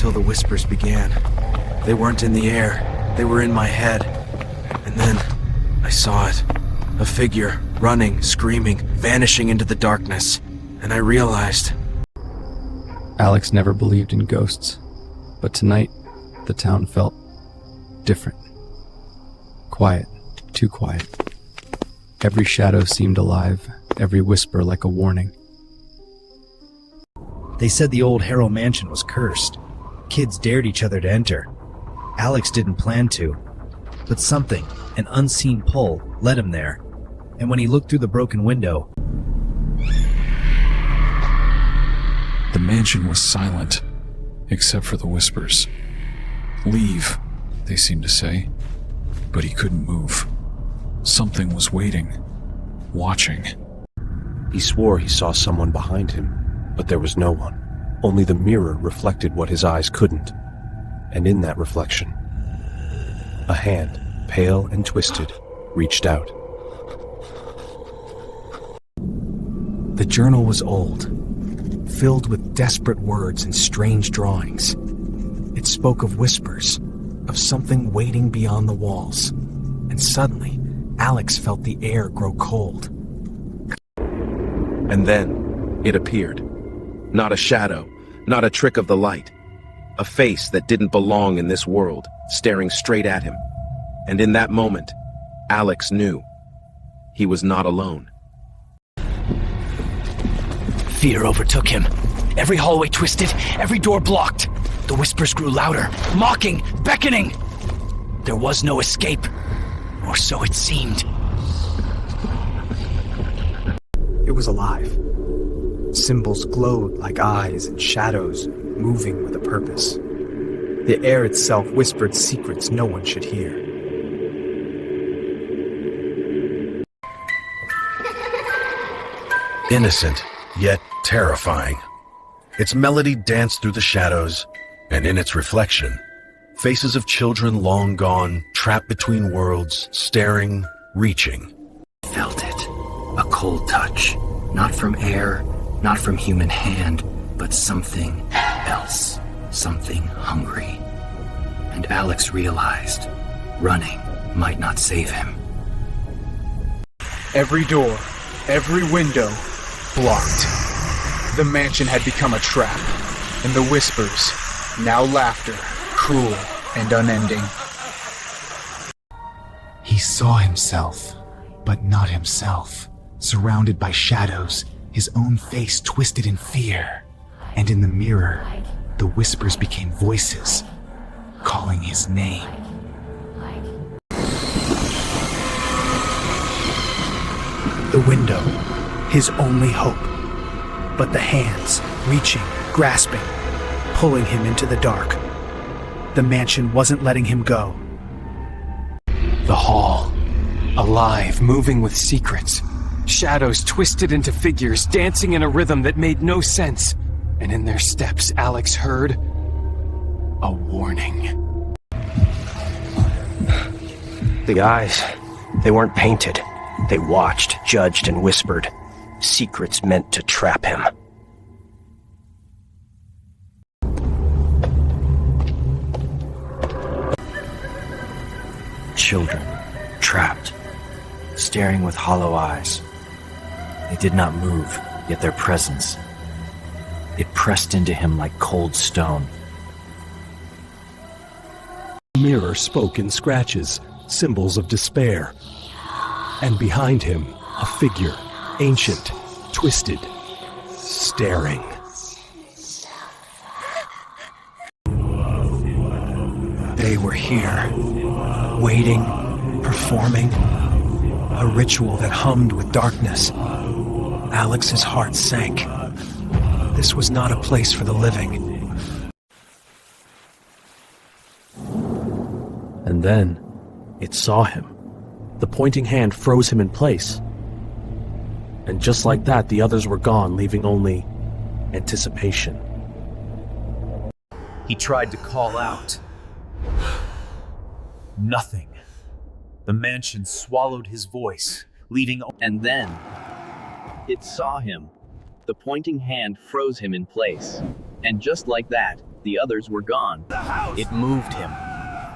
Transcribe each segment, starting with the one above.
until the whispers began. They weren't in the air, they were in my head. And then, I saw it. A figure, running, screaming, vanishing into the darkness. And I realized... Alex never believed in ghosts, but tonight, the town felt different. Quiet, too quiet. Every shadow seemed alive, every whisper like a warning. They said the old Harrow mansion was cursed. Kids dared each other to enter. Alex didn't plan to, but something, an unseen pull, led him there. And when he looked through the broken window... The mansion was silent, except for the whispers. Leave, they seemed to say, but he couldn't move. Something was waiting, watching. He swore he saw someone behind him, but there was no one. Only the mirror reflected what his eyes couldn't. And in that reflection, a hand, pale and twisted, reached out. The journal was old, filled with desperate words and strange drawings. It spoke of whispers, of something waiting beyond the walls. And suddenly, Alex felt the air grow cold. And then, it appeared. Not a shadow, not a trick of the light. A face that didn't belong in this world, staring straight at him. And in that moment, Alex knew he was not alone. Fear overtook him. Every hallway twisted, every door blocked. The whispers grew louder, mocking, beckoning. There was no escape, or so it seemed. It was alive. Symbols glowed like eyes and shadows, moving with a purpose. The air itself whispered secrets no one should hear. Innocent, yet terrifying. Its melody danced through the shadows, and in its reflection, faces of children long gone, trapped between worlds, staring, reaching. Felt it. A cold touch. Not from air, not from human hand, but something else. Something hungry. And Alex realized running might not save him. Every door, every window, blocked. The mansion had become a trap, and the whispers, now laughter, cruel and unending. He saw himself, but not himself, surrounded by shadows, his own face twisted in fear. And in the mirror, the whispers became voices, calling his name. The window, his only hope. But the hands, reaching, grasping, pulling him into the dark. The mansion wasn't letting him go. The hall, alive, moving with secrets. Shadows twisted into figures, dancing in a rhythm that made no sense. And in their steps, Alex heard a warning. The eyes, they weren't painted. They watched, judged, and whispered. Secrets meant to trap him. Children, trapped, staring with hollow eyes. They did not move, yet their presence, it pressed into him like cold stone. The mirror spoke in scratches, symbols of despair. And behind him, a figure, ancient, twisted, staring. They were here, waiting, performing, a ritual that hummed with darkness. Alex's heart sank. This was not a place for the living. And then, it saw him. The pointing hand froze him in place. And just like that, the others were gone, leaving only anticipation. He tried to call out. Nothing. The mansion swallowed his voice, leaving... And then, it saw him. The pointing hand froze him in place. And just like that, the others were gone. It moved him,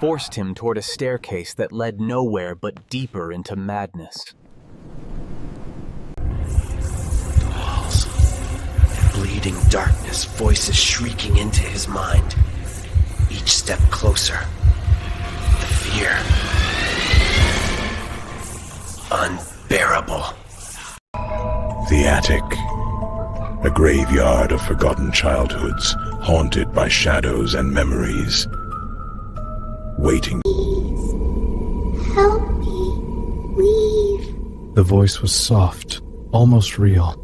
forced him toward a staircase that led nowhere but deeper into madness. Walls. Bleeding darkness, voices shrieking into his mind. Each step closer. The fear. Unbearable. The attic. A graveyard of forgotten childhoods, haunted by shadows and memories. Waiting. Help me. Leave. The voice was soft, almost real,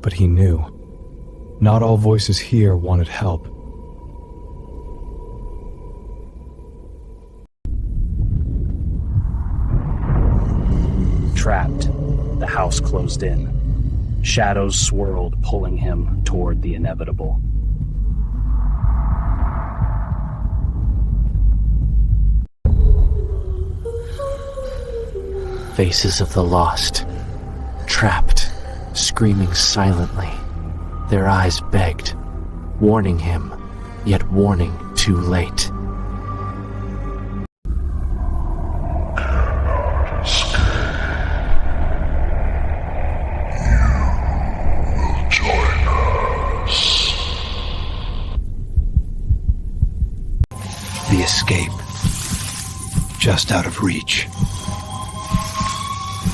but he knew. Not all voices here wanted help. Trapped, the house closed in. Shadows swirled, pulling him toward the inevitable. Faces of the lost, trapped, screaming silently. Their eyes begged, warning him, yet warning too late. The escape. Just out of reach.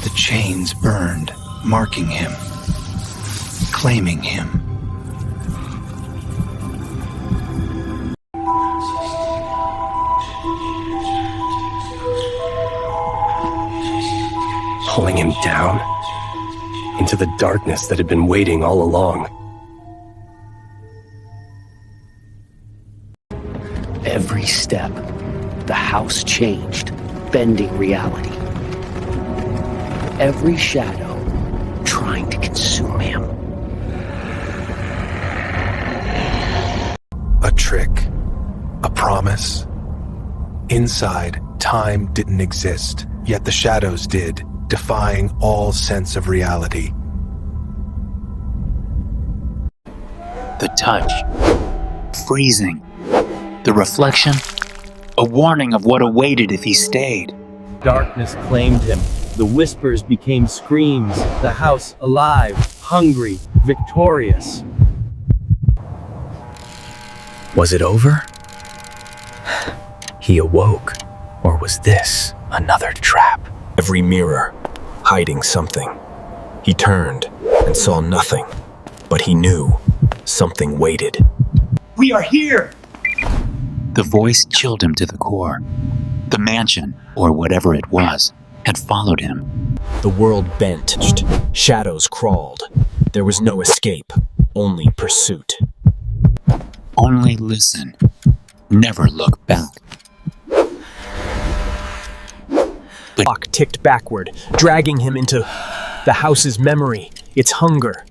The chains burned, marking him, claiming him. Pulling him down into the darkness that had been waiting all along. Every step, the house changed, bending reality. Every shadow trying to consume him. A trick. A promise. Inside, time didn't exist, yet the shadows did, defying all sense of reality. The touch. Freezing. The reflection. A warning of what awaited if he stayed. Darkness claimed him. The whispers became screams. The house alive, hungry, victorious. Was it over? He awoke. Or was this another trap? Every mirror, hiding something. He turned and saw nothing, but he knew something waited. We are here! The voice chilled him to the core. The mansion, or whatever it was, had followed him. The world bent. Shadows crawled. There was no escape, only pursuit. Only listen. Never look back. The clock ticked backward, dragging him into the house's memory, its hunger.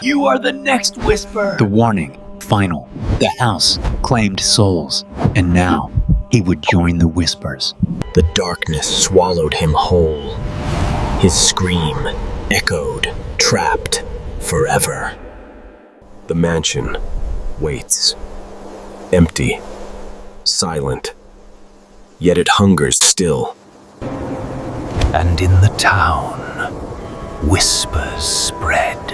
You are the next whisper! The warning, final. The house claimed souls, and now he would join the whispers. The darkness swallowed him whole. His scream echoed, trapped forever. The mansion waits, empty, silent, yet it hungers still. And in the town, whispers spread.